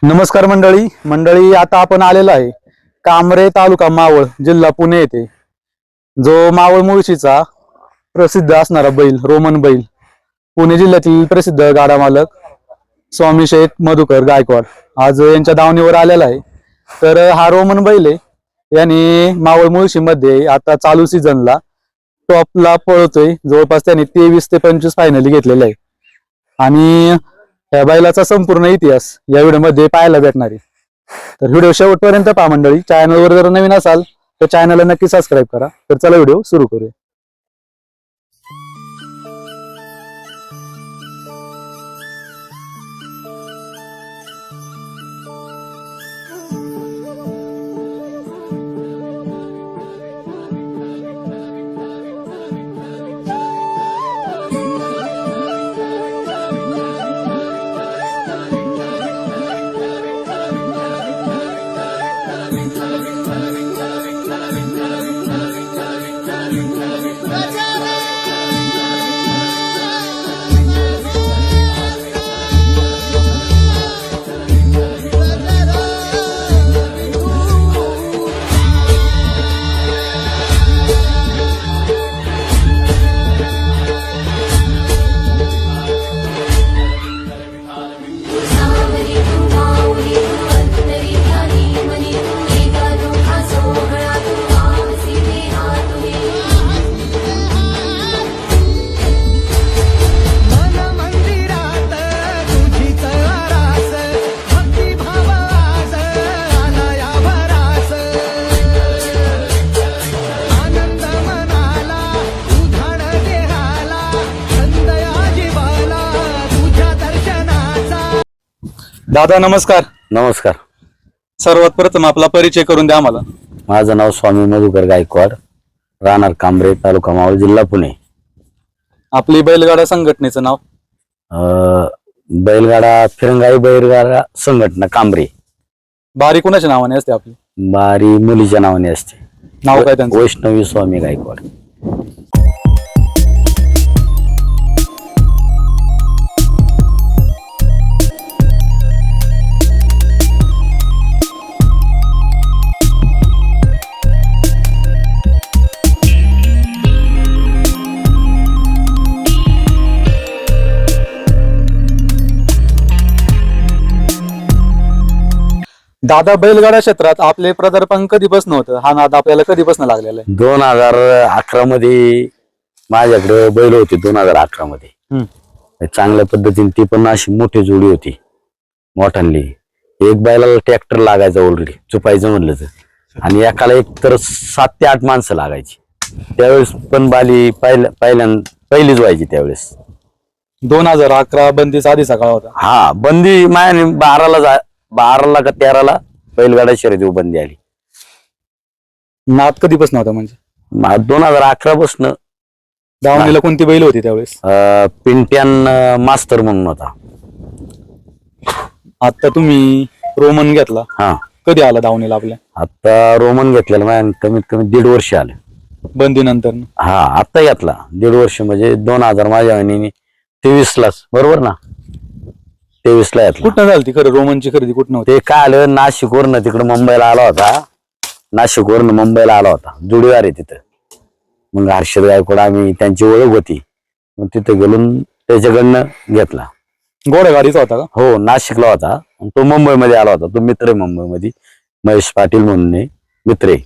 नमस्कार मंडळी मंडळी आता आपण आलेलो आहे कामरे तालुका मावळ जिल्हा पुणे येथे जो मावळ मुळशीचा प्रसिद्ध असणारा बैल रोमन बैल पुणे जिल्ह्यातील प्रसिद्ध गाडा मालक स्वामी शेठ मधुकर गायकवाड आज यांच्या दावणीवर आलेला आहे। तर हा रोमन बैल आहे यांनी मावळ मुळशी मध्ये आता चालू सीझनला टॉपला पळतोय। जवळपास त्यांनी 23 ते 25 फायनली घेतलेले आहे आणि या बैलाचा संपूर्ण इतिहास या व्हिडिओमध्ये पाहायला भेटणार आहे। तर व्हिडिओ शेवटपर्यंत पहा मंडळी। चॅनलवर जर नवीन असाल तर चॅनलला नक्की सबस्क्राईब करा। तर चला व्हिडिओ सुरू करूया। दादा नमस्कार। नमस्कार। सर्वात प्रथम आपला परिचय करून द्या आम्हाला। माझं नाव स्वामी मधुकर गायकवाड, राहणार कांबरे, तालुका मावळ, जिल्हा पुणे। आपली बैलगाडा संघटनेचं नाव? बैलगाडा फिरंगाई बैलगाडा संघटना कांबरे। बारी कुणाच्या नावाने असते आपली? बारी मुलीच्या नावाने असते। नाव काय त्यांचं? वैष्णवी स्वामी गायकवाड। दादा बैलगाडा क्षेत्रात आपले पदार्पण कधीपासून होतं? हा नाद आपल्याला कधीपासून लागलेला आहे? 2011 मध्ये माझ्याकडे बैल होते। 2011 मध्ये चांगल्या पद्धतीने ती पण अशी मोठी जोडी होती मोठांली। एक बैलाला ट्रॅक्टर लागायचा ऑलरेडी चुपायचं म्हणलं तर, आणि एकाला एक तर 7 ते 8 माणसं लागायची। त्यावेळेस पण बाली पहिलीच व्हायची त्यावेळेस। 2011 बंदीचा आधीचा काळ होता? हा, बंदी मायाने 12ला का 13ला बैलगाडा शर्यती बंदी आली। नाद कधीपासून होता म्हणजे? 2011 पासून। दावणीला कोणती बैल होती त्यावेळेस? पिंट्यान मास्तर म्हणून होता। आता तुम्ही रोमन घेतला, हा, कधी आला दावणीला आपल्या? आता रोमन घेतलेला मायाने कमीत कमी 1.5 वर्ष आले बंदी नंतर। हा, आता घेतला 1.5 वर्ष म्हणजे 2000 माझ्या 23लाच, बरोबर ना? 23ला घेतला। कुठं झाली ती खरं रोमनची खरेदी? कुठं होती? ते काय आलं, नाशिकवरनं तिकडे मुंबईला आला होता। नाशिकवरनं मुंबईला आला होता, जुडीवार आहे तिथं। मग हर्षद गायकवाड, आम्ही त्यांची ओळख होती, मग तिथं गेलून त्याच्याकडनं घेतला। घोड्या गाडीचा होता का? हो, नाशिकला होता। तो मुंबईमध्ये आला होता, तो मित्र आहे मुंबईमध्ये, महेश पाटील म्हणून मित्र आहे।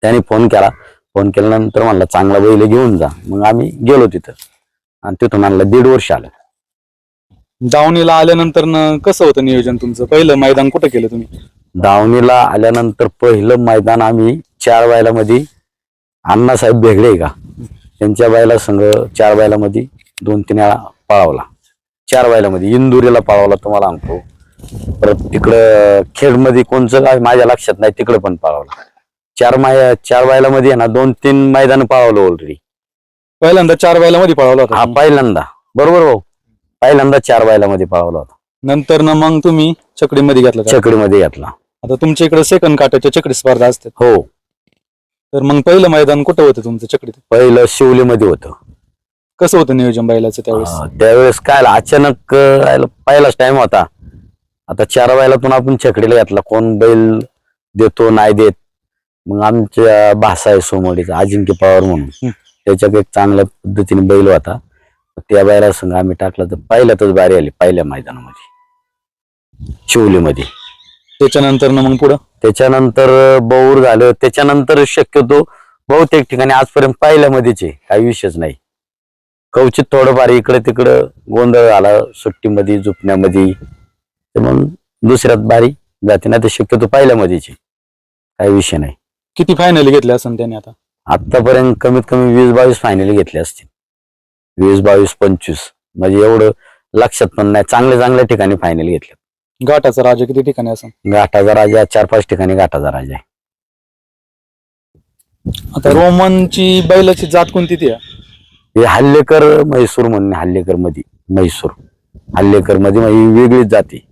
त्याने फोन केल्यानंतर म्हणला चांगला बैल घेऊन जा। मग आम्ही गेलो तिथं आणि तिथून आणला। 1.5 वर्ष आलं। दावणीला आल्यानंतर कसं होतं नियोजन तुमचं? पहिलं मैदान कुठं केलं तुम्ही? दावणीला आल्यानंतर पहिलं मैदान आम्ही 4 बैलामध्ये, अण्णासाहेब भेगडे का त्यांच्या बैला संघ 4 बैलामध्ये 2-3 वेळा पळावला। 4 बैलामध्ये इंदुरीला पळावला तुम्हाला सांगतो, परत तिकडं खेडमध्ये कोणचं काय माझ्या लक्षात नाही, तिकडे पण पळावला। 4 बैलामध्ये ना 2-3 मैदान पळावलं ऑलरेडी। पहिल्यांदा 4 बैलामध्ये पळावला होता? हा, पहिल्यांदा, बरोबर भाऊ, पहिल्यांदा 4 बैलामध्ये पळावला होता। नंतर मग तुम्ही चकडीमध्ये घेतला? चकडीमध्ये घेतला। आता तुमच्या इकडे सेकंड काट्याच्या चकडी स्पर्धा असतात? हो। तर मग पहिलं मैदान कुठं होतं तुमचं चकडीत? पहिलं शिवलीमध्ये होतं। कसं होतं नियोजन बैलाचं त्यावेळेस? त्यावेळेस काय अचानक पहिलाच टाइम होता आता 4 बैलातून आपण छकडीला घातला, कोण बैल देतो नाही देत, मग आमच्या भाषा आहे सोमवारीचा अजिंक्य पवार म्हणून, त्याच्यात एक चांगल्या पद्धतीने बैल होता, त्या बैला संघ आम्ही टाकला तर पहिल्यातच बारी आली पहिल्या मैदानामध्ये शिवलीमध्ये. त्याच्यानंतर मग पुढं त्याच्यानंतर बौर झालं, त्याच्यानंतर शक्यतो बहुतेक ठिकाणी आजपर्यंत पहिल्यामध्येच आहे, काही विषयच नाही. कवचित थोडंफार इकडे तिकडं गोंधळ झाला सुट्टीमध्ये झुपण्यामध्ये, तर मग दुसऱ्यात बारी जाते, नाही तर शक्यतो पहिल्यामध्येच आहे, काही विषय नाही. किती फायनली घेतले असेल त्याने आता? आतापर्यंत कमीत कमी 20-22 फायनली घेतले असतील, 20-22-25, म्हणजे एवढं लक्षात पण नाही. चांगल्या ठिकाणी फायनल घेतले. घाटाचा राजा किती ठिकाणी असेल? घाटाचा राजा 4-5 ठिकाणी घाटाचा राजा आहे. आता रोमनची बैलाची जात कोणती ती आहे? हे हल्लेकर म्हैसूर म्हणून, हल्लेकर मध्ये म्हैसूर, हल्लेकर मध्ये वेगळीच जाते.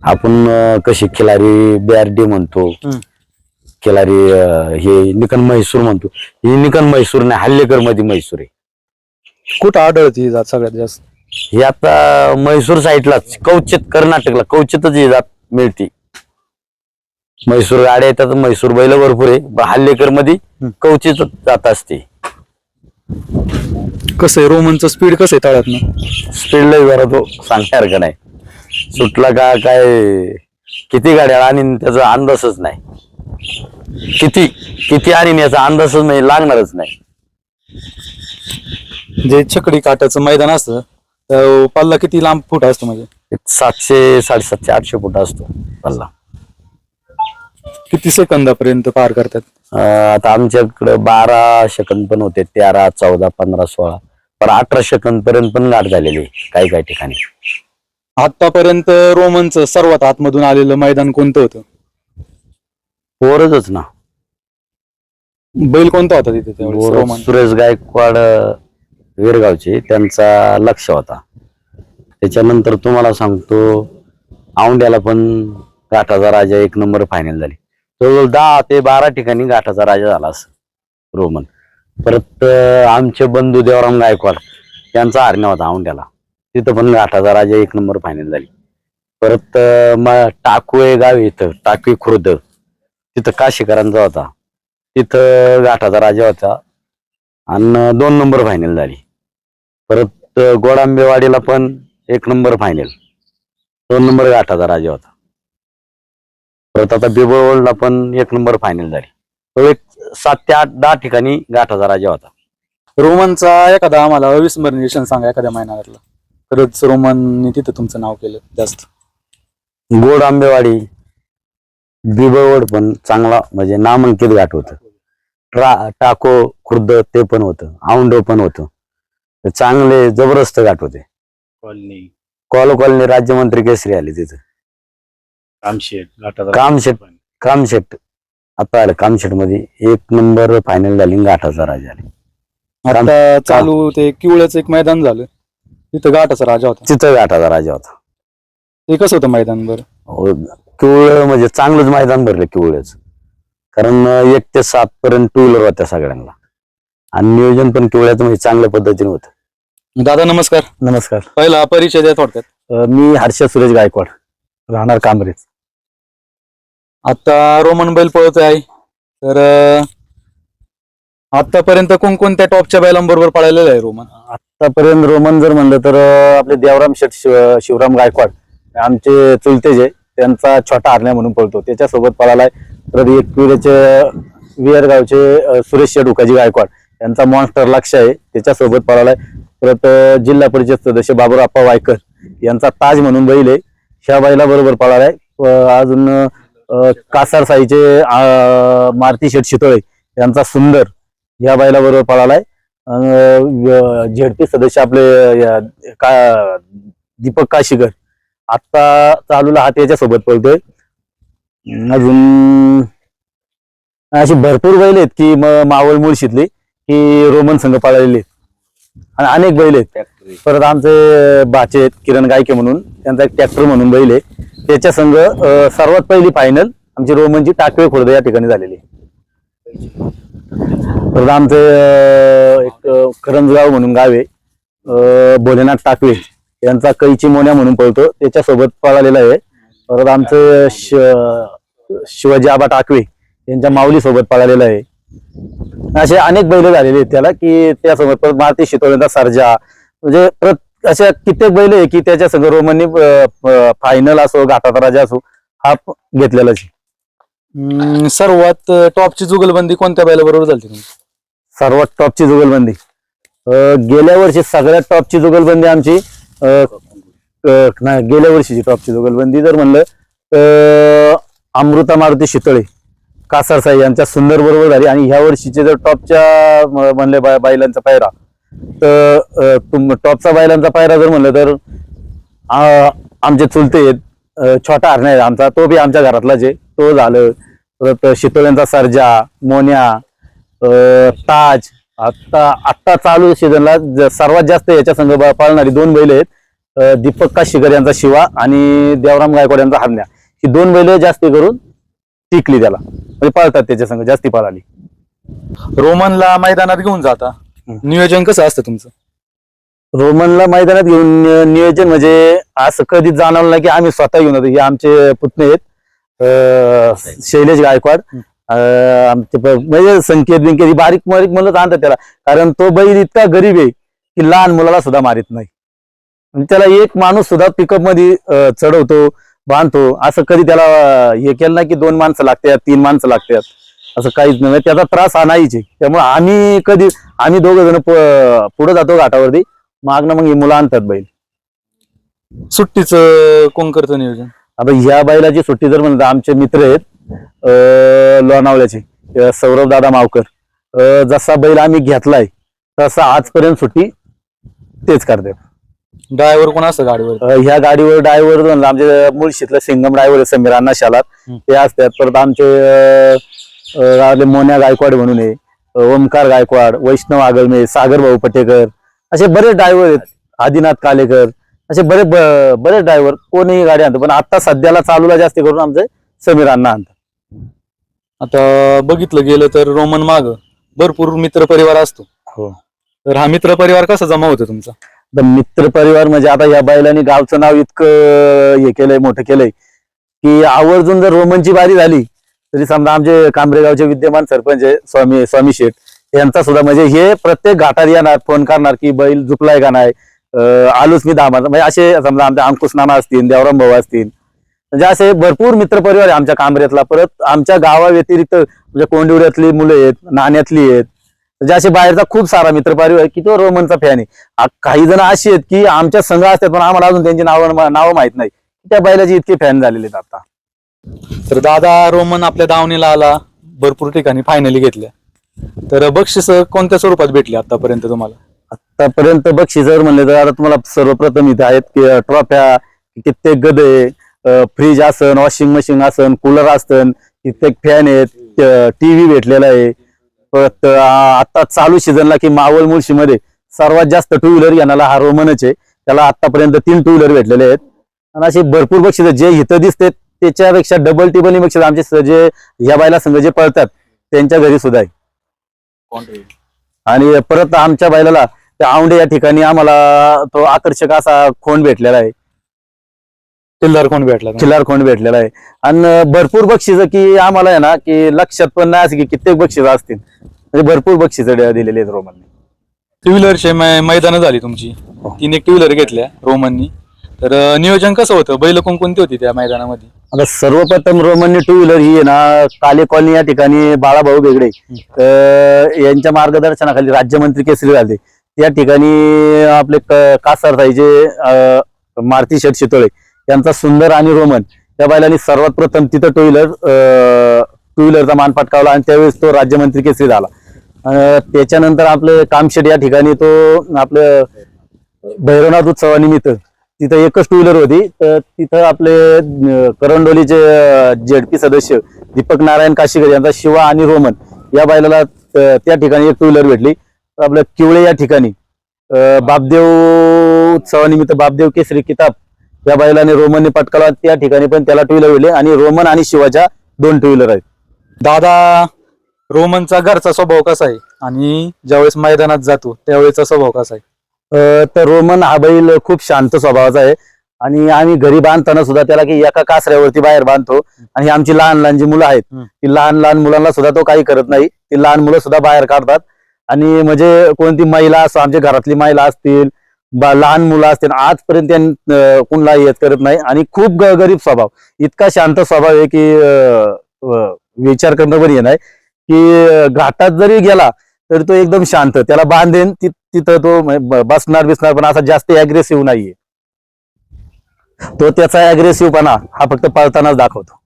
आपण कशी खिलारी BRD म्हणतो, खिलारी हे निकन म्हैसूर म्हणतो, ही निकन म्हैसूर नाही, हल्लेकर मध्ये म्हैसूर आहे. कुठं आढळते ही जात सगळ्यात जास्त? ही आता म्हैसूर साईडलाच, कवचित कर्नाटकला कवचितच ही जात मिळते. म्हैसूर गाड्या येतात, म्हैसूर बैल भरपूर आहे, हल्लेकर मध्ये कवचित जात असते. कसं आहे रोमनचं स्पीड कसं आहे तळ्यातनं? स्पीड लय जरा तो सांगण्यासारखं नाही, सुटला का काय किती गाड्या आणि त्याचा अंदाजच नाही, किती आणि याचा अंदाजच नाही, लागणारच नाही. जे छकडी काटाचं मैदान असतं तर पल्ला किती लांब फूट असतो? म्हणजे 700, 750, 800 फूट असतो पल्ला. किती सेकंदापर्यंत पार करतात? आता आमच्याकडे 12 सेकंद पण होते, 13, 14, 15, 16, पण 18 सेकंद पर्यंत पण गाठ झालेली काही ठिकाणी. आतापर्यंत रोमनचं सर्वात आतमधून आलेलं मैदान कोणतं होतं? पोरच ना. बैल कोणता होता तिथे त्यावेळेस रोमन? सुरेश गायकवाड विरगावचे, त्यांचा लक्ष होता. त्याच्यानंतर तुम्हाला सांगतो औंड्याला पण घाटाचा राजा 1 नंबर फायनल झाली. तो 10 ते 12 ठिकाणी घाटाचा राजा झाला असं रोमन. परत आमचे बंधू देवराम गायकवाड त्यांचा हरण्या होता औंड्याला, तिथं पण घाटाचा राजा 1 नंबर फायनल झाली. परत टाकवे गाव इथं, टाकवी खुर्द, तिथं काशीकरांचा होता, तिथं घाटाचा राजा होता आणि 2 नंबर फायनल झाली. परत गोडांबेवाडीला पण 1 नंबर फायनल, 2 नंबर घाटाचा राजा होता. परत आता बिबळवडला पण 1 नंबर फायनल झाली. तो एक 7 ते 8, 10 ठिकाणी घाटाचा राजा होता. रोमनचा एखादा आम्हाला अविस्मरणीय क्षण सांगा एखाद्या महिन्यातला, खरंच रोमनने तिथं तुमचं नाव केलं जास्त. गोड आंबेवाडी, बिबळवड पण चांगला म्हणजे नामांकित घाट होतं. टाको खुर्द ते पण होतं, औंड पण होतं, चांगले जबरदस्त घाट होते. कॉलनी राज्यमंत्री केसरी आले तिथं. कामशेट आता आलं, कामशेट मध्ये 1 नंबर फायनल झाली, घाटाचा राजा आले. आता चालू ते किवळ्याचं एक मैदान झालं, तिथं घाटाचा राजा होता. तिथं घाटाचा राजा होता. ते कसं होतं मैदान? बरं, किवळ म्हणजे चांगलंच मैदान भरलं किवळ्याच, कारण 1 ते 7 पर्यंत 2 व्हीलर होत्या सगळ्यांना, आणि नियोजन पण किवळ्याचं म्हणजे चांगल्या पद्धतीने होतं. दादा नमस्कार. नमस्कार. पहिला परिचय द्या थोडक्यात. मी हर्ष सुरेश गायकवाड, राहणार कांबरेज. आता रोमन बैल पळत आहे, तर आतापर्यंत कोणकोणत्या टॉपच्या बैलांबरोबर पळालेलं आहे रोमन? आतापर्यंत रोमन जर म्हणलं तर आपले देवराम शेठ शिवराम गायकवाड आमचे चुलते जे, त्यांचा छोटा हरण्या म्हणून पळतो, त्याच्यासोबत पळालाय. परत एक पिढ्याचे विहरगावचे सुरेश शेठ उकाजी गायकवाड यांचा मॉन्स्टर लक्ष आहे, त्याच्यासोबत पळालाय. परत जिल्हा परिषद सदस्य बाबूराप्पा वायकर यांचा ताज म्हणून बैल आहे, ह्या बैला बरोबर पळालाय. अजून कासार साईचे मारुती शेठ शितोळे यांचा सुंदर या बैला बरोबर पळालाय. झेडपी सदस्य आपले दीपक काशीकर आता चालूला हात याच्यासोबत पळतोय. अजून अशी भरपूर बैल आहेत की मावळ मुळशीतली की रोमन संघ पळालेले आणि अनेक बैल आहेत. परत आमचे बाचे आहेत किरण गायके म्हणून, त्यांचा एक ट्रॅक्टर म्हणून बैल आहे, त्याच्या संघ सर्वात पहिली फायनल आमची रोमनची टाकवे खुर्द या ठिकाणी झालेली. परत आमचे एक करंजगाव म्हणून गाव आहे, भोलेनाथ टाकवे यांचा कैची मोन्या म्हणून पळतो, त्याच्यासोबत पळालेला आहे. परत आमचं शिवाजी आबा टाकवे यांच्या माऊली सोबत पळालेला आहे. असे अनेक बैल झालेले आहेत त्याला, की त्यासोबत परत मारुती शितोळेंचा सर्जा, म्हणजे अशा कित्येक बैल आहे की त्याच्या संग रोमननी फायनल असो घाटाचा राजा असो हा घेतलेलाच आहे. सर्वात टॉपची जुगलबंदी कोणत्या बैलाबरोबर झाली तुमची? सर्वात टॉपची जुगलबंदी गेल्या वर्षी सगळ्यात टॉपची जुगलबंदी आमची नाही, गेल्या वर्षीची टॉपची जुगलबंदी जर म्हणलं तर अमृता मारुती शितळे कासारसाई यांच्या सुंदर बरोबर झाली. आणि ह्या वर्षीचे जर टॉपच्या म्हणले बैलांचा पायरा तर टॉपचा बैलांचा पायरा जर म्हणलं तर आमचे चुलते आहेत, छोटा हरण्या आहे आमचा, तो बी आमच्या घरातलाच आहे, तो झालं. परत शितोळ्यांचा सर्जा, मोन्या, ताज. आत्ता चालू सीझनला सर्वात जास्त याच्या संघ पाळणारी 2 बैल आहेत, दीपक काशीकर यांचा शिवा आणि देवराम गायकवाड यांचा हरण्या. ही 2 बैल जास्ती करून टिकली त्याला, म्हणजे पाळतात त्याच्या संघ जास्ती पाळाली. रोमनला मैदानात घेऊन जाता, नियोजन कसं असतं तुमचं? रोमनला मैदानात घेऊन नियोजन म्हणजे असं कधी जाणवलं नाही की आम्ही स्वतः घेऊन जातो. हे आमचे पुतणे आहेत, शैलेश गायकवाड, आमचे म्हणजे संकेत बिंकेत ही बारीक बारीक म्हणलं आणतात त्याला, कारण तो बैल इतका गरीब आहे की लहान मुलाला सुद्धा मारित नाही. त्याला एक माणूस सुद्धा पिकअप मध्ये चढवतो, बांधतो, असं कधी त्याला हे केलं नाही की 2 माणसं लागतात, 3 माणसं लागतात, असं काहीच नाही. त्याचा त्रास हा नाहीच आहे. त्यामुळे आम्ही 2 जण पुढे जातो घाटावरती, मागणं मग ही मुलं आणतात बैल. सुट्टीचं कोण करतं नियोजन? आता ह्या बैलाची सुट्टी जर म्हणलं आमचे मित्र आहेत लोणावळ्याचे सौरभ दादा मावकर, जसा बैल आम्ही घेतलाय तसा आजपर्यंत सुट्टी तेच करतात. ड्रायव्हर कोण असतं गाडीवर? ह्या गाडीवर ड्रायव्हर म्हणलं आमचे मुळशीतला सिंगम ड्रायव्हर समीर अण्णा शालार ते असतात. परत आमचे मोन्या गायकवाड म्हणून आहे, ओमकार गायकवाड, वैष्णव आगळमे, सागर भाऊ पटेकर, असे बरेच ड्रायव्हर आहेत, आदिनाथ कालेकर, असे बरेच ड्रायव्हर कोणीही गाडी आणतो. पण आता सध्याला चालूला जास्त करून आमचे समीर अण्णा आणतात. आता बघितलं गेलं तर रोमन माग भरपूर मित्र परिवार असतो. हो. तर हा मित्र परिवार कसा जमा होतो तुमचा? मित्र परिवार म्हणजे आता या बैलांनी गावचं नाव इतकं हे केलंय, मोठं केलंय की आवर्जून जर रोमनची बारी झाली तरी समजा आमचे कांबरेगावचे विद्यमान सरपंच आहे स्वामी शेठ यांचा सुद्धा म्हणजे हे प्रत्येक घाटात येणार, फोन करणार की बैल झुकलाय का नाही, आलोच मी दामा, म्हणजे असे समजा आमचे अंकुश नाना असतील, देवराम भाऊ असतील, म्हणजे असे भरपूर मित्र परिवार आहे आमच्या कांबऱ्यातला. परत आमच्या गावा व्यतिरिक्त म्हणजे कोंडिवड्यातली मुलं आहेत, नाण्यातली आहेत, म्हणजे असे बाहेरचा खूप सारा मित्र परिवार की तो रोमनचा फॅन आहे. काही जण अशी आहेत की आमच्या संघ असतात पण आम्हाला अजून त्यांची नावं माहित नाही, त्या बैलाची इतके फॅन झालेले आहेत आता. तर दादा रोमन आपल्या दावणीला आला, भरपूर ठिकाणी फायनली घेतल्या, तर बक्षीस कोणत्या स्वरूपात भेटली आतापर्यंत तुम्हाला? आतापर्यंत बक्षीस जर म्हणले तर आता तुम्हाला सर्वप्रथम इथे आहेत की ट्रॉफ्या, कित्येक गदे, फ्रीज असन, वॉशिंग मशीन असन, कूलर असन, कित्येक फॅन आहेत, टीव्ही भेटलेला आहे. परत आता चालू सीझनला की मावळ मुळशी मध्ये सर्वात जास्त 2 व्हीलर घेणारा हा रोमनच आहे, त्याला आतापर्यंत 3 2 व्हीलर भेटलेले आहेत. आणि असे भरपूर बक्षीस जे हिथं दिसते त्याच्यापेक्षा डबल टिबल बक्षीस आमचे जे या बायला संघ जे पळतात त्यांच्या घरी सुद्धा आहे. आणि परत आमच्या बैलाला त्या औंढे या ठिकाणी आम्हाला तो आकर्षक असा खोंड भेटलेला आहे, किल्लार कोण भेटला? खिल्लार खोंड भेटलेला आहे. आणि भरपूर बक्षीस की आम्हाला आहे ना की लक्षात पण नाही असं की कित्येक बक्षीस असतील, म्हणजे भरपूर बक्षीस दिलेले आहेत रोमनने. 2 व्हीलरचे मैदानं झाली तुमची, 3 2 व्हीलर घेतल्या रोमननी, तर नियोजन कसं होतं? बैल कोणकोणती होती त्या मैदानामध्ये? आता सर्वप्रथम रोमनने 2 व्हीलर ही आहे ना काले कॉलनी या ठिकाणी बाळाभाऊ बेगडे यांच्या मार्गदर्शनाखाली राज्यमंत्री केसरी झाले, त्या ठिकाणी आपले कासारताईचे मारुती शेठ शितोळे यांचा सुंदर आणि रोमन त्या बैलांनी सर्वात प्रथम तिथं 2 व्हीलरचा मान पटकावला आणि त्यावेळेस तो राज्यमंत्री केसरी झाला. त्याच्यानंतर आपले कामशेट या ठिकाणी तो आपलं भैरवनाथ उत्सवानिमित्त तिथं एकच 2 व्हीलर होती, तर तिथं आपले करंडोलीचे जेडपी सदस्य दीपक नारायण काशीकर यांचा शिवा आणि रोमन या बैलाला त्या ठिकाणी एक 2 व्हीलर भेटली. आपल्या किवळे या ठिकाणी बापदेव उत्सवानिमित्त बापदेव केसरी किताब या बैलाने रोमनने पटकावला, त्या ठिकाणी पण त्याला 2 व्हीलर भेटले. आणि रोमन आणि शिवाच्या 2 2 व्हीलर आहेत. दादा रोमनचा घरचा स्वभाव कसा आहे आणि ज्यावेळेस मैदानात जातो त्यावेळेचा स्वभाव कसा आहे? तर रोमन हा बैल खूप शांत स्वभावाचा आहे आणि आम्ही घरी बांधताना सुद्धा त्याला की एका कासऱ्यावरती बाहेर बांधतो आणि ही आमची लहान लहान जी मुलं आहेत ती लहान लहान मुलांना सुद्धा तो काही करत नाही. ती लहान मुलं सुद्धा बाहेर काढतात आणि म्हणजे कोणती महिला असो, आमच्या घरातली महिला असतील, लहान मुलं असतील, आजपर्यंत कुणाला येत करत नाही आणि खूप गरीब स्वभाव, इतका शांत स्वभाव आहे की विचार करणं पण येणार की घाटात जरी गेला तरी तो एकदम शांत, त्याला बांधेन तिथं तो बसणार पण असा जास्त अग्रेसिव्ह नाहीये. तो त्याचा अग्रेसिव्हपणा हा फक्त पळतानाच दाखवतो.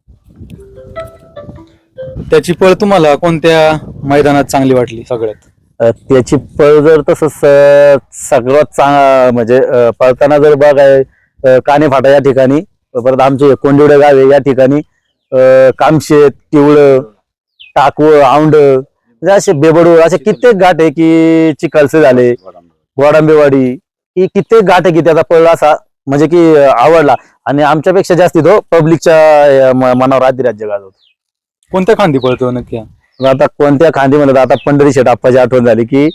त्याची पळ तुम्हाला कोणत्या मैदानात चांगली वाटली सगळ्यात? त्याची पळ जर तसं सगळ्यात म्हणजे पळताना जर बघाय कानेफाटा या ठिकाणी, परत आमचे कोंडिवडे गाव आहे या ठिकाणी, कामशेत, किवळ, टाकवं, औंड, म्हणजे असे बेबडूळ असे कित्येक घाट आहे की चिखलसे झाले, गोडांबेवाडी, ही कित्येक घाट आहे की त्याचा पळ असा म्हणजे की आवडला आणि आमच्यापेक्षा जास्ती तो पब्लिकच्या मनावर अधिराज्य गाजवतो. कोणत्या खांदी पळतो नक्की? आता कोणत्या खांदी म्हणत, आता पंढरी शेठ आप्पाची आठवण झाली की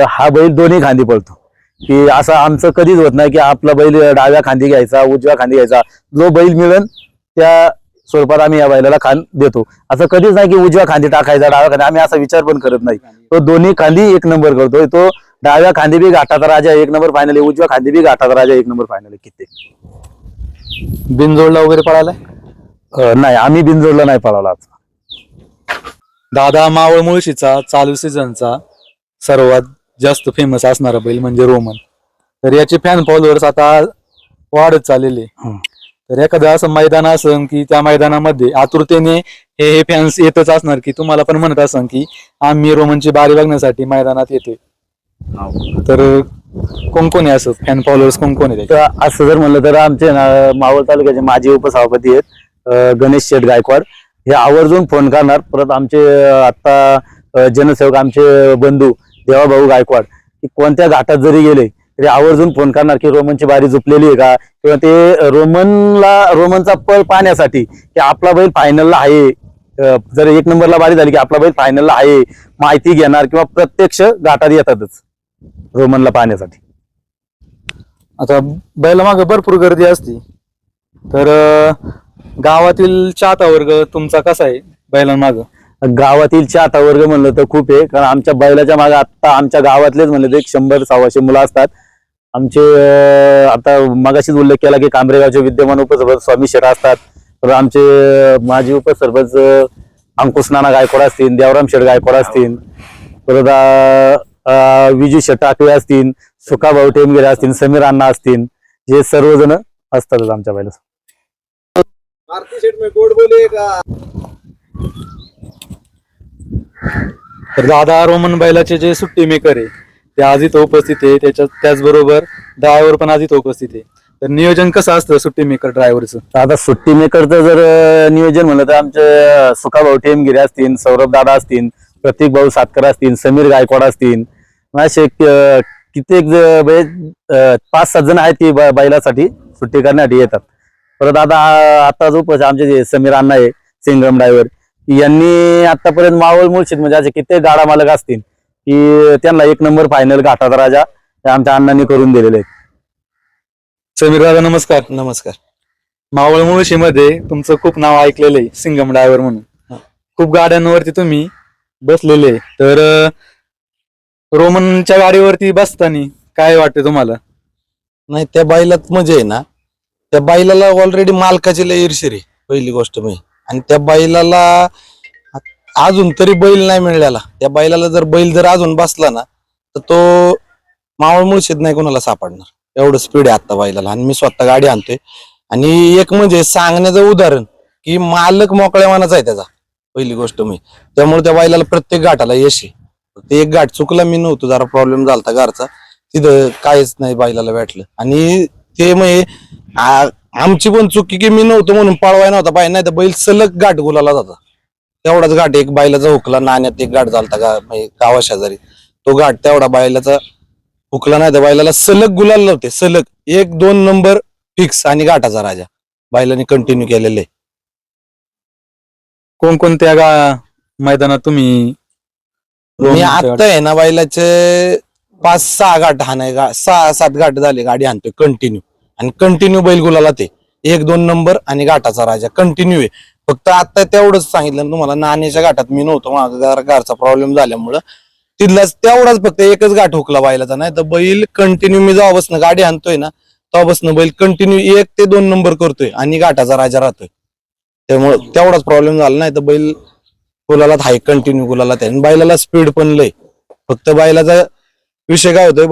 हा बैल दोन्ही खांदी पळतो, की असं आमचं कधीच होत नाही की आपला बैल डाव्या खांदी घ्यायचा, उजव्या खांदी घ्यायचा. जो बैल मिळेल त्या स्वरूपात आम्ही या बैलाला खांद देतो. असं कधीच नाही की उजव्या खांदी टाकायचा, डाव्या खांदी, आम्ही असा विचार पण करत नाही. तो दोन्ही खांदी एक नंबर करतोय. तो डाव्या खांदी बी घाटाचा राजा एक नंबर फायनल आहे, उजव्या खांदी बी घाटाचा राजा एक नंबर फायनल आहे. किती बिनजोडला वगैरे पळालाय? नाही, आम्ही बिनजोडला नाही पळाला. दादा मावळ मुळशीचा चालू सीझनचा सर्वात जास्त फेमस असणारा बैल म्हणजे रोमन. तर याचे फॅन फॉलोअर्स आता वाढत चाललेले. तर एखादं असं मैदान असन की त्या मैदानामध्ये आतुरतेने हे फॅन्स येतच असणार, की तुम्हाला पण म्हणत असन की आम्ही रोमनची बारी बघण्यासाठी मैदानात येतोय. तर कोण कोण आहे असं फॅन फॉलोअर्स, कोण कोण आहे? तर असं जर म्हणलं तर आमचे मावळ तालुक्याचे माजी उपसभापती आहेत गणेश शेठ गायकवाड, हे आवर्जून फोन करणार. परत आमचे आता जनसेवक आमचे बंधू देवाभाऊ गायकवाड, की कोणत्या घाटात जरी गेले तरी आवर्जून फोन करणार की रोमनची बारी झुपलेली आहे का, किंवा ते रोमनचा पळ पाहण्यासाठी की आपला बैल फायनलला आहे, जर एक नंबरला बारी झाली की आपला बैल फायनलला आहे माहिती घेणार, किंवा प्रत्यक्ष घाटात येतातच रोमनला पाहण्यासाठी. आता बैला मागे भरपूर गर्दी असते, तर गावातील चाहता वर्ग तुमचा कसा आहे बैलांमाग? गावातील चाहता वर्ग म्हणलं तर खूप आहे, कारण आमच्या बैलाच्या मागे आता आमच्या गावातलेच म्हणलं तर 100-125 मुलं असतात आमचे. आता मगाशीच उल्लेख केला की कांबरेगावचे विद्यमान उपसरपंच स्वामी शेठ असतात, तर आमचे माजी उपसरपंच अंकुश नाना गायकवाड असतील, देवराम शेठ गायकवाड असतील, परत विजू शेठ टाकवे असतील, सुखाभाऊ टेमगिरे असतील, समीर अण्णा असतील, हे सर्वजण असतातच आमच्या बैला. तर दादा रोमन बैलाचे जे सुट्टी मेकर आहे ते आज इथं उपस्थित आहे, त्याचबरोबर ड्रायव्हर पण आज इथं उपस्थित आहे. तर नियोजन कसं असतं सुट्टी मेकर ड्रायव्हरचं? आता सुट्टी मेकरचं जर नियोजन म्हणलं तर आमचे सुखाभाऊ टेमगिरे असतील, सौरभ दादा असतील, प्रतीक भाऊ सातकर असतील, समीर गायकवाड असतील, असे कित्येक 5-7 जण आहेत की बैलासाठी सुट्टी करण्यासाठी येतात. परत आता जो आमचे जे समीर अण्णा आहे सिंगम ड्रायव्हर, यांनी आतापर्यंत मावळ मुळशीत म्हणजे असे कित्येक गाडा मालक असतील की त्यांना एक नंबर फायनल घाटाचा राजा आमच्या अण्णांनी करून दिलेले आहेत. समीर दादा नमस्कार. नमस्कार. मावळ मुळशीमध्ये तुमचं खूप नाव ऐकलेलं आहे सिंगम ड्रायव्हर म्हणून, खूप गाड्यांवरती तुम्ही बसलेले. तर रोमनच्या गाडीवरती बसताना काय वाटतं तुम्हाला? नाही, त्या बैलात म्हणजे आहे ना, त्या बैलाला ऑलरेडी मालकाची लय ईर्ष्या आहे पहिली गोष्ट मी, आणि त्या बैलाला अजून तरी बैल नाही मिळाला. त्या बैलाला जर बैल जर अजून बसला ना तर तो मावळ मुळशीत नाही कोणाला सापडणार, एवढं स्पीड आहे आता बैलाला. आणि मी स्वतः गाडी आणतोय, आणि एक म्हणजे सांगण्याचं उदाहरण की मालक मोकळ्या मनाचा आहे त्याचा, पहिली गोष्ट मी. त्यामुळे त्या बैलाला प्रत्येक घाटाला यश आहे. ते एक घाट चुकला मी नव्हतो, जरा प्रॉब्लेम झाला घरचा, तिथं काहीच नाही बैलाला भेटलं. आणि ते म्हणजे आमची पण चुकी की मी नव्हतो म्हणून पळवाय नव्हता पाहिजे, नाही तर बैल सलग घाट गुलाला जाता. तेवढाच घाट एक बैलाचा हुकला, नाण्यात एक घाट झालता गावा शेजारी, तो घाट तेवढा बैलाचा हुकला, नाही तर बैलाला सलग गुलाल नव्हते, सलग 1-2 नंबर फिक्स आणि घाटाचा राजा बैलाने कंटिन्यू केलेले. कोणकोणत्या मैदानात तुम्ही मी आता आहे ना बैलाचे 5-6 गाठ हाणाय 6-7 गाठ झाले गाडी हाणतोय कंटिन्यू. आणि कंटिन्यू बैल गुलाला ते 1-2 नंबर आणि गाठाचा राजा कंटिन्यू आहे. फक्त आता तेवढंच सांगितलं ना तुम्हाला, नाण्याच्या गाठात मी नव्हतो, माझा घरचा प्रॉब्लेम झाल्यामुळं तिथलाच तेवढाच फक्त एकच गाठ हुकला बैलाचा. नाही तर बैल कंटिन्यू मी जेव्हापासून गाडी आणतोय ना तेव्हापासून बैल कंटिन्यू 1 ते 2 नंबर करतोय आणि गाठाचा राजा राहतोय. त्यामुळे तेवढाच प्रॉब्लेम झाला. नाही तर बैल गुलालात हाय कंटिन्यू गुलालात आहे. आणि बैलाला स्पीड पण लय. फक्त बैलाचा विषय काय होतोय,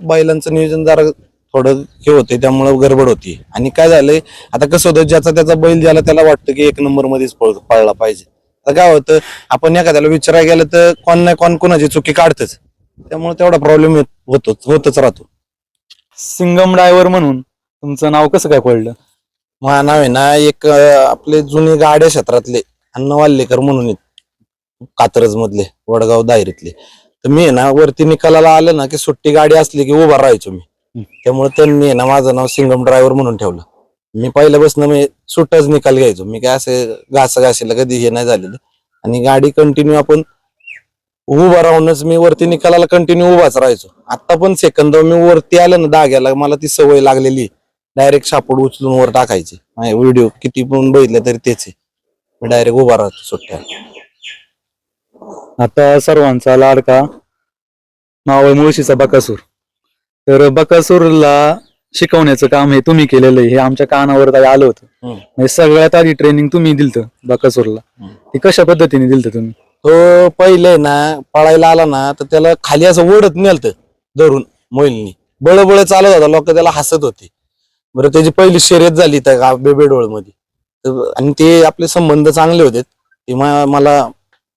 बैलांचं नियोजन जरा थोडं हे होते, त्यामुळे गडबड होती. आणि काय झालंय आता कसं होतं, ज्याचा त्याचा बैल ज्याला त्याला वाटतं की 1 नंबर मध्येच पळला पाहिजे. तर काय होतं, आपण एखाद्याला विचारायला गेलं तर कोण नाही कोण कोणाची चुकी काढतच. त्यामुळे तेवढा प्रॉब्लेम होतच राहतो. सिंगम ड्रायव्हर म्हणून तुमचं नाव कसं काय पडलं? माझं नाव आहे ना, एक आपले जुने गाड्या क्षेत्रातले अण्णा वाल्लेकर म्हणून आहेत, कात्रज मधले, वडगाव दायरीतले. तर मी आहे ना वरती निकालाला आलं ना की सुट्टी गाडी असली की उभा राहायचो मी. त्यामुळे त्यांनी आहे ना माझं नाव सिंगम ड्रायव्हर म्हणून ठेवलं. मी पहिल्यापासून मी सुट्टाच निकाल घ्यायचो. मी काय असे घासाघाशीला कधी हे नाही झालेलं. आणि गाडी कंटिन्यू आपण उभा राहूनच मी वरती निकालाला कंटिन्यू उभाच राहायचो. आता पण सेकंद मी वरती आलं ना धाग्याला, मला ती सवय लागलेली. डायरेक्ट सापड उचलून वर टाकायची. व्हिडिओ किती पण बघितले तरी तेच आहे, मी डायरेक्ट उभा राहतो सुट्ट्या. आता सर्वांचा लाडका मावळ मुळशीचा बकासूर. तर बकासूरला शिकवण्याचं काम हे तुम्ही केलेलं आहे, हे आमच्या कानावर आलं होतं. म्हणजे सगळ्यात आधी ट्रेनिंग तुम्ही दिलत बकासूरला. ती कशा पद्धतीने दिलत तुम्ही? तो पहिले ना पळायला आला ना तर त्याला खाली असं ओढत नेलत धरून मोईलनी, बळबळ चालत होता, लोक त्याला हसत होते. बरं त्याची पहिली शर्यत झाली त्या बेबेडोळ मध्ये. आणि ते आपले संबंध चांगले होते. ते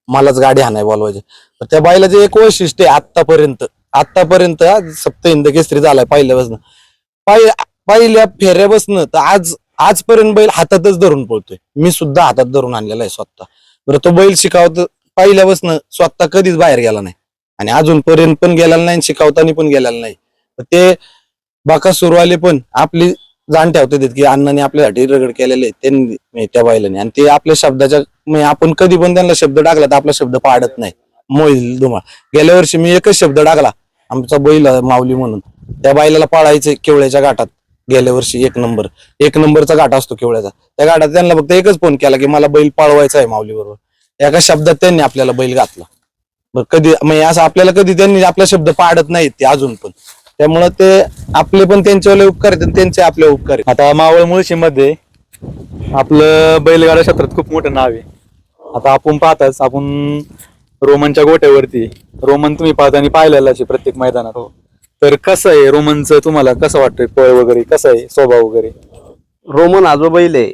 मलाच गाडी हाणाय बोलवायचे. त्या बैलाचे एक वैशिष्ट्य आहे आतापर्यंत सप्त हिंद केसरी झालाय पहिल्यापासून, पहिल्या फेऱ्यापासून तर आजपर्यंत बैल हातातच धरून पळतोय. मी सुद्धा हातात धरून आणलेला आहे स्वतः. बरं तो बैल शिकावत पहिल्यापासून स्वतः कधीच बाहेर गेला नाही आणि अजूनपर्यंत पण गेलेला नाही, शिकवताना पण गेलेला नाही. ते बकासूरवाले पण आपली जाण ठेवतात की अण्णाने आपल्यासाठी रगड केलेले त्यांनी त्या बैलाने. आणि ते आपल्या शब्दाच्या आपण कधी पण त्यांना शब्द टाकला तर आपला शब्द पाडत नाही. मोहिल धुमाळ गेल्या वर्षी मी एकच शब्द टाकला, आमचा बैल माऊली म्हणून, त्या बैलाला पाळायचं केवळ्याच्या घाटात. गेल्या वर्षी 1 नंबरचा घाट असतो केवळ्याचा, त्या घाटात त्यांना फक्त एकच फोन केला की मला बैल पाळवायचा आहे माऊली बरोबर. एका शब्दात त्यांनी आपल्याला बैल घातला. बरं कधी म्हणजे असं आपल्याला कधी त्यांनी आपला शब्द पाडत नाहीत ते अजून पण. त्यामुळे ते आपले पण त्यांच्यावर उपकार आहेत, त्यांचे आपले उपकार आहेत. आता मावळ मुळशीमध्ये आपलं बैलगाडा क्षेत्रात खूप मोठं नाव आहे. आता आपण पाहताच, आपण रोमनच्या गोट्यावरती, रोमन तुम्ही पाहताना पाहिलेला आहे प्रत्येक मैदानात. तर कसं आहे रोमनचं, तुम्हाला कसं वाटतंय पळ वगैरे, कसं आहे स्वभाव वगैरे? रोमन हा जो बैल आहे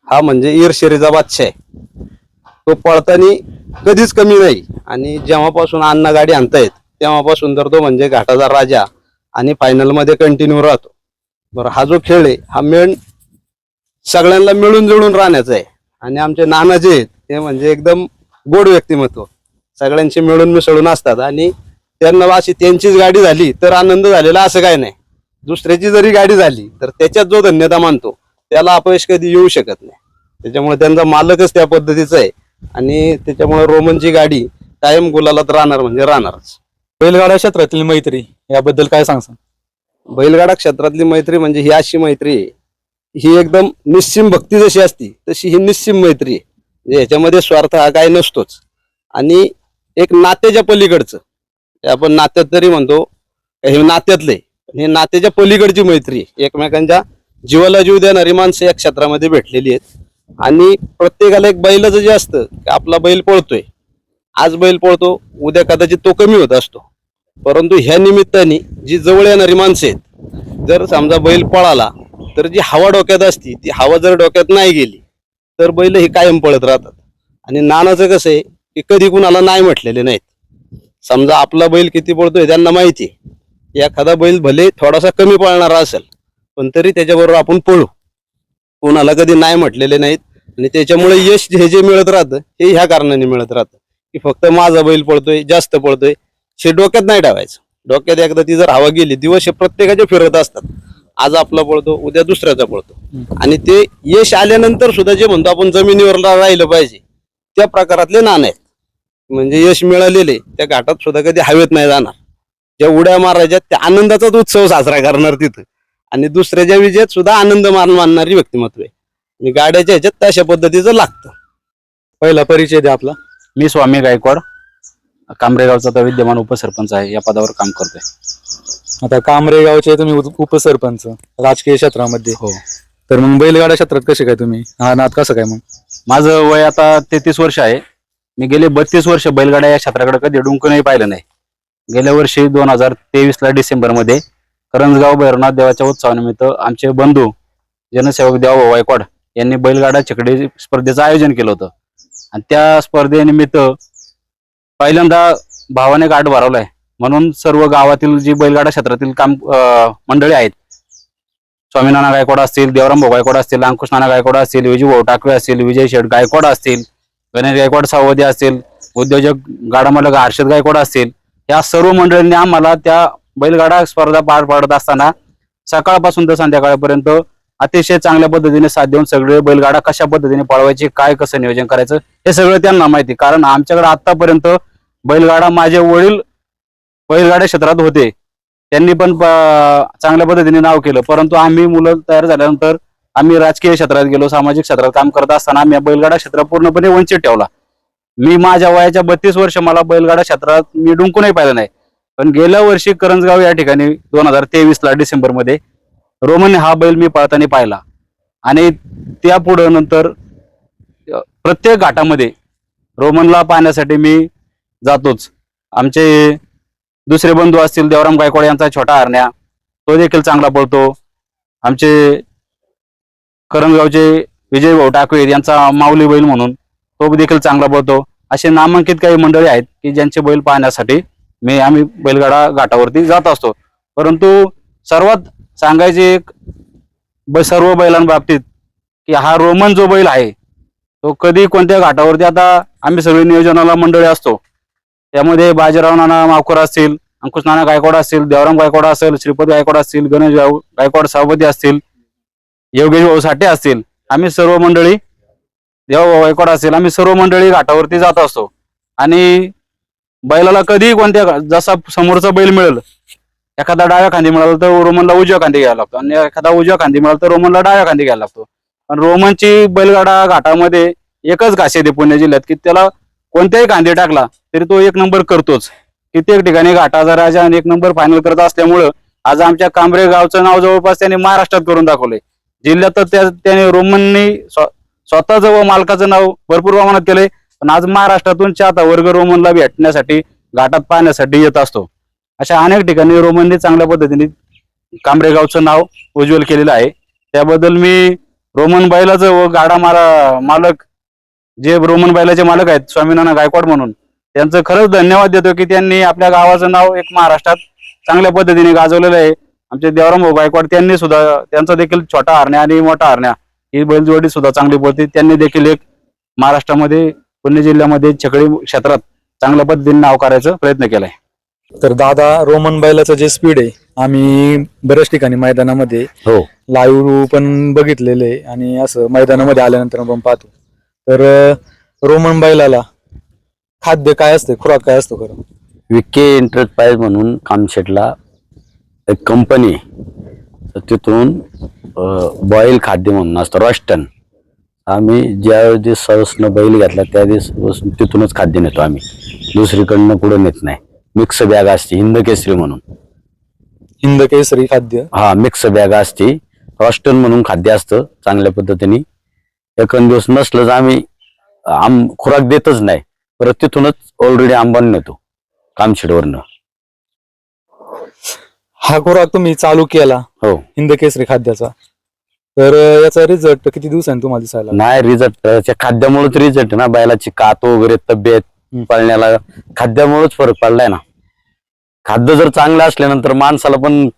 हा म्हणजे ईर्षेरीचा बादशाह आहे. तो पळताना कधीच कमी नाही. आणि जेव्हापासून अण्णा गाडी आणतायत तेव्हापासून तर तो म्हणजे घाटाचा राजा आणि फायनल मध्ये कंटिन्यू राहतो. बरं हा जो खेळ आहे हा मेन सगळ्यांना मिळून जुळून राहण्याचा आहे. आणि आमचे नाना जे आहेत ते म्हणजे एकदम गोड व्यक्तिमत्व, सगळ्यांशी मिळून मिसळून असतात. आणि त्यांना अशी त्यांचीच गाडी झाली तर आनंद झालेला असं काय नाही. दुसऱ्याची जरी गाडी झाली तर त्याच्यात जो धन्यता मानतो त्याला अपयश कधी येऊ शकत नाही. त्याच्यामुळे त्यांचा मालकच त्या पद्धतीचा आहे. आणि त्याच्यामुळे रोमनची गाडी कायम गुलालात राहणार म्हणजे राहणारच. बैलगाडा क्षेत्रातील मैत्री याबद्दल काय सांगसान? बैलगाडा क्षेत्रातली मैत्री म्हणजे ही अशी मैत्री आहे, ही एकदम निस्सीम भक्ती जशी असती तशी ही निस्सीम मैत्री आहे. म्हणजे ह्याच्यामध्ये स्वार्थ हा काय नसतोच. आणि एक नात्याच्या पलीकडचं, आपण नात्यात तरी म्हणतो हे नात्यातले, हे नात्याच्या पलीकडची मैत्री आहे. एकमेकांच्या जीवाला जीव देणारी माणसं या क्षेत्रामध्ये भेटलेली आहेत. आणि प्रत्येकाला एक बैलाचं जे असतं की आपला बैल पळतोय, आज बैल पळतो, उद्या कदाचित तो कमी होत असतो. परंतु ह्या निमित्ताने जी जवळ येणारी माणसं आहेत, जर समजा बैल पळाला तर जी हवा डोक्यात असती ती हवा जर डोक्यात नाही गेली तर बैल हे कायम पळत राहतात. आणि नानाचं कसं आहे की कधी कुणाला नाही म्हटलेले नाहीत. समजा आपला बैल किती पळतोय त्यांना माहिती आहे. एखादा बैल भले थोडासा कमी पळणारा असेल पण तरी त्याच्याबरोबर आपण पळू, कोणाला कधी नाही म्हटलेले नाहीत. आणि त्याच्यामुळे यश हे जे मिळत राहतं हे ह्या कारणाने मिळत राहतं की फक्त माझा बैल पळतोय, जास्त पळतोय, हे डोक्यात नाही ठेवायचं. डोक्यात एकदा ती जर हवा गेली, दिवस हे प्रत्येकाचे फिरत असतात. आज आपला पळतो, उद्या दुसऱ्याचा पळतो. आणि ते यश आल्यानंतर सुद्धा जे म्हणतो आपण जमिनीवर राहिलं पाहिजे त्या प्रकारातले नाणे आहेत. म्हणजे यश मिळालेले त्या घाटात सुद्धा कधी हवेत नाही जाणार. ज्या उड्या मारायच्या त्या आनंदाचाच उत्सव साजरा करणार तिथं. आणि दुसऱ्याच्या विजयात सुद्धा आनंद मानणारी व्यक्तिमत्व आहे. आणि गाड्याच्या ह्याच्यात तशा पद्धतीचं लागतं. पहिला परिचय द्या आपला. मी स्वामी गायकवाड, कांबरेगावचा तर विद्यमान उपसरपंच आहे, या पदावर काम करतोय. आता कांबरेगावचे तुम्ही उपसरपंच राजकीय क्षेत्रामध्ये. हो. तर मग बैलगाडा क्षेत्रात कसे काय तुम्ही, हा नाद कसं काय मग? माझं वय आता 33 वर्ष आहे. मी गेले 32 वर्ष बैलगाड्या या क्षेत्राकडे कधी डुंकूनही पाहिलं नाही. गेल्या वर्षी 2023 डिसेंबरमध्ये करंजगाव भैरवनाथ देवाच्या उत्सवानिमित्त आमचे बंधू जनसेवक देवा गायकवाड यांनी बैलगाडा छकडी स्पर्धेचं आयोजन केलं होतं. आणि त्या स्पर्धेनिमित्त पहिल्यांदा भावाने गाठ भरवलाय, म्हणून सर्व गावातील जी बैलगाडा क्षेत्रातील मंडळी आहेत, स्वामीनाना गायकवाड असतील, देवराम भाऊ गायकवाड असतील, अंकुश नाना गायकवाड असतील, विजू भाऊ टाकवे असतील, विजय शेठ गायकवाड असतील, गणेश गायकवाड सावधी असतील, उद्योजक गाडामालक हर्षद गायकवाड असतील, या सर्व मंडळींनी आम्हाला त्या बैलगाडा स्पर्धा पार पाडत असताना सकाळपासून तर संध्याकाळपर्यंत अतिशय चांगल्या पद्धतीने साथ देऊन सगळे बैलगाडा कशा पद्धतीने पळवायची, काय कसं नियोजन करायचं हे सगळं त्यांना माहिती. कारण आमच्याकडे आतापर्यंत बैलगाडा, माझे वडील बैलगाड्या क्षेत्रात होते, त्यांनी पण चांगल्या पद्धतीने नाव केलं. परंतु आम्ही मुलं तयार झाल्यानंतर आम्ही राजकीय क्षेत्रात गेलो, सामाजिक क्षेत्रात काम करत असताना आम्ही बैलगाडा क्षेत्र पूर्णपणे वंचित ठेवला. मी माझ्या वयाच्या 32 वर्ष मला बैलगाडा क्षेत्रात मी डुंकूनही पाहिलं नाही. पण गेल्या वर्षी करंजगाव या ठिकाणी 2023 डिसेंबरमध्ये रोमन हा बैल मी पळताना पाहिला. आणि त्या पुढे नंतर प्रत्येक घाटामध्ये रोमनला पाहण्यासाठी मी जातोच. आमचे दुसरे बंधू असतील, देवराम गायकवाड यांचा छोटा हरण्या, तो देखील चांगला पळतो. आमचे करंजगावचे विजय भाऊ टाकवे यांचा माऊली बैल म्हणून तो देखील चांगला पळतो. असे नामांकित काही मंडळी आहेत की ज्यांचे बैल पाहण्यासाठी आम्ही बैलगाडा घाटावरती जात असतो. परंतु सर्वात सांगायचे एक सर्व बैलांबाबतीत की हा रोमन जो बैल आहे तो कधी कोणत्या घाटावरती, आता आम्ही सगळे नियोजनाला मंडळी असतो, त्यामध्ये बाजीराव नाना मावकर असतील, अंकुश नाना गायकवाड असतील, देवराम गायकवाड असेल, श्रीपद गायकवाड असतील, गणेश गायकवाड सावधी असतील, योगेश भाऊ साठे असतील, आम्ही सर्व मंडळी, देवा गायकवाड असेल, आम्ही सर्व मंडळी घाटावरती जात असतो. आणि बैलाला कधी कोणत्या, जसा समोरचा बैल मिळेल, एखादा डाव्या खांदी मिळाला तर रोमनला उजव्या खांदी घ्यायला लागतो, आणि एखादा उजव्या खांदी मिळाला तर रोमनला डाव्या खांदी घ्यायला लागतो. पण रोमनची बैलगाडा घाटामध्ये एकच खासियत आहे पुणे जिल्ह्यात की त्याला कोणत्याही खांदी टाकला तरी तो 1 नंबर करतोच. कित्येक ठिकाणी घाटाचा राजा आणि 1 नंबर फायनल करत असल्यामुळं आज आमच्या कांबरे गावचं नाव जवळपास त्यांनी महाराष्ट्रात करून दाखवले. जिल्ह्यात तर त्याने रोमननी स्वतःचं व मालकाचं नाव भरपूर प्रमाणात केलंय. पण आज महाराष्ट्रातून चाहता वर्ग रोमनला भेटण्यासाठी, घाटात पाहण्यासाठी येत असतो. अशा अनेक ठिकाणी रोमनने चांगल्या पद्धतीने कांबरे गावचं नाव उज्ज्वल केलेलं आहे. त्याबद्दल मी रोमन बैलाचं व गाडा मालक जे रोमन बैलाचे मालक आहेत स्वामीनाना गायकवाड म्हणून, त्यांचं खरंच धन्यवाद देतो की त्यांनी आपल्या गावाचं नाव एक महाराष्ट्रात चांगल्या पद्धतीने गाजवलेलं आहे. आमचे देवराम भाऊ गायकवाड त्यांनी सुद्धा, त्यांचा देखील छोटा हरण्या आणि मोठा हरण्या ही बैलजोडी सुद्धा चांगली पळते. त्यांनी देखील एक महाराष्ट्रामध्ये, पुणे जिल्ह्यामध्ये छकडी क्षेत्रात चांगल्या पद्धतीने नाव करायचा प्रयत्न केलाय. तर दादा, रोमन बैलाचं जे स्पीड आहे आम्ही बऱ्याच ठिकाणी मैदानामध्ये हो, लाईव्ह पण बघितलेले आणि असं मैदानामध्ये आल्यानंतर पण पाहतो. तर रोमन बैलाला खाद्य काय असते, खुराक काय असतो खरं? विके एंटरप्राइज म्हणून कामशेटला एक कंपनी आहे, तर तिथून बॉईल खाद्य म्हणून असतं रॉस्टन. आम्ही ज्या सवसनं बैल घेतला त्या दिवस तिथूनच खाद्य नेतो आम्ही, दुसरीकडनं कुठं नेत नाही. मिक्स बॅग असते हिंद केसरी म्हणून, हिंद केसरी खाद्य, हा मिक्स बॅग असते, रॉस्टन म्हणून खाद्य असतं चांगल्या पद्धतीने. एकन दिवस नसलं तर आम्ही खुराक देतच नाही, परत तिथूनच ऑलरेडी आंबान नेतो कामशेटवरनं. हा खुराक तुम्ही चालू केला हो, हिंद केसरी खाद्याचा, तर याचा रिझल्ट किती दिवसांनी तुम्हाला दिसायला? नाही रिझल्ट त्या खाद्यामुळेच रिझल्ट ना, बैलाची कात वगैरे, तब्येत, पळण्याला खाद्यामुळेच फरक पडलाय ना. खाद्य जर चांगलं असल्यानंतर माणसाला पण,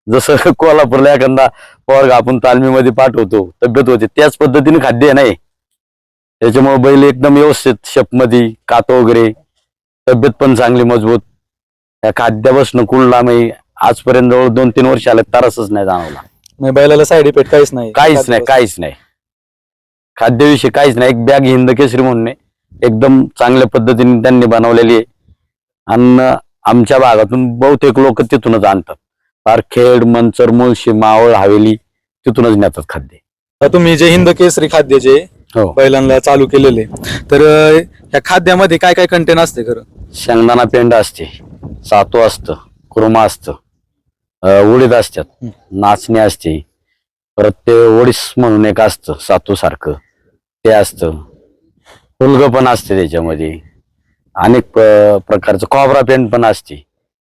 जसं कोल्हापूरला एखादा पोरगा आपण तालमीमध्ये पाठवतो, तब्येत होते, त्याच पद्धतीने खाद्य आहे नाही. त्याच्यामुळे बैल एकदम व्यवस्थित शेपमध्ये, कात वगैरे, तब्येत पण चांगली मजबूत. त्या खाद्यापासून कुठला मी आजपर्यंत जवळ 2-3 वर्ष आले तरसच नाही जाणवला. नाही, बैलाला साईड इफेक्ट काहीच नाही? काहीच नाही खाद्याविषयी काहीच नाही. एक बॅग हिंद केसरी म्हणून एकदम चांगल्या पद्धतीने त्यांनी बनवलेली आहे. आणि आमच्या भागातून बहुतेक लोक तिथूनच आणतात. फार खेड, मंचर, मुळशी, मावळ, हवेली तिथूनच नेतात खाद्य. आता तुम्ही जे हिंद केसरी खाद्य जे हो. बैलांना चालू केलेले, तर ह्या खाद्यामध्ये काय काय कंटेन असते खरं? शेंगदाणा पेंड असते, सातू असतं, कुर्मा असतं, उडीद असतात, नाचणी असते, परत ते ओडीस म्हणून एक असतं सातू सारखं ते असतं, फुलगं पण असते त्याच्यामध्ये, अनेक प्रकारचं खोबरा पेंड पण असते.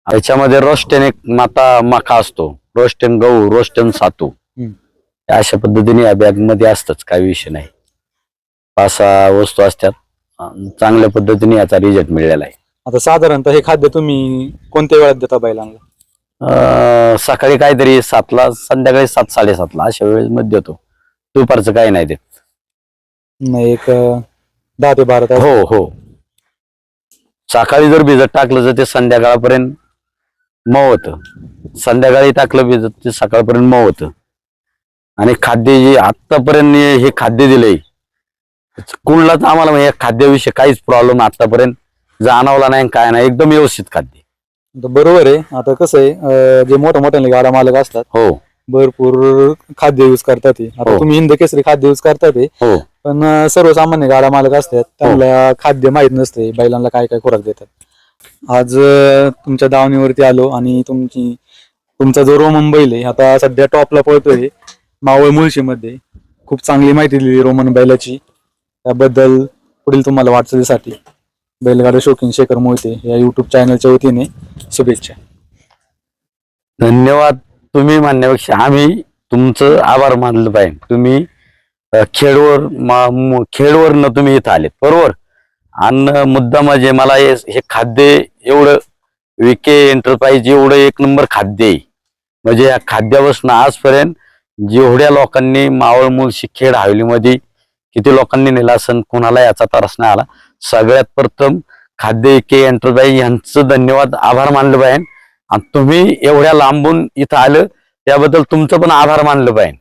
त्याच्यामध्ये रोस्टेन एक माता मका असतो, रोस्टेन गहू, रोस्टेन सातू, अशा पद्धतीने या बॅग मध्ये असतच, काही विषय नाही. 5-6 वस्तू असतात. चांगल्या पद्धतीने याचा रिझल्ट मिळालेला आहे. आता साधारणतः हे खाद्य तुम्ही कोणत्या वेळात देता बैलांना? सकाळी काहीतरी 7ला, संध्याकाळी 7-7:30 अशा वेळेमध्ये देतो. दुपारचं काही नाही देत. नाही, एक 10 ते 12 तास. हो हो. सकाळी जर भिजत टाकलं तर ते संध्याकाळपर्यंत मऊ होतं, संध्याकाळी टाकलं भिजत ते सकाळपर्यंत मऊ होतं. आणि खाद्य जे आतापर्यंत हे खाद्य दिलंय, कुठलाच आम्हाला म्हणजे या खाद्याविषयी काहीच प्रॉब्लेम आतापर्यंत जाणवला नाही, काय नाही, एकदम व्यवस्थित खाद्य. तर बरोबर आहे. आता कसं आहे, जे मोठ्या मोठ्या गाडा मालक असतात हो भरपूर खाद्य यूज करतात ते. आता हो. तुम्ही हिंद केसरी खाद्य यूज करतात ते, हो पण सर्वसामान्य गाडा मालक असतात त्यांना खाद्य माहित नसते बैलांना काय काय खुराक देतात. आज तुमच्या दावणीवरती आलो आणि तुमचा जो रोमन बैल आहे आता सध्या टॉपला पळतोय मावळ मुळशी मध्ये. खूप चांगली माहिती दिली रोमन बैलाची. त्याबद्दल पुढील तुम्हाला वाटचालीसाठी बैलगाडा शौकीन शेखर मोहिते या युट्यूब चॅनलच्या वतीने शुभेच्छा. धन्यवाद. तुम्ही म्हणण्यापेक्षा आम्ही तुमचं आभार मानलं पाहिजे. तुम्ही खेडवरनं तुम्ही इथं आलेत, बरोबर. आणि मुद्दा म्हणजे मला हे खाद्य एवढं विके एंटरप्राइज एवढं एक नंबर खाद्य आहे. म्हणजे या खाद्यापासून आजपर्यंत जेवढ्या लोकांनी मावळ, मुळशी, खेड, हवेलीमध्ये किती लोकांनी नेला असेल, कोणाला याचा त्रास नाही आला. सगळ्यात प्रथम खाद्य विके एंटरप्राइज यांचं धन्यवाद, आभार मानलं पाहिजे. आणि तुम्ही एवढ्या लांबून इथं आलं त्याबद्दल तुमचं पण आभार मानलं पाहिजे.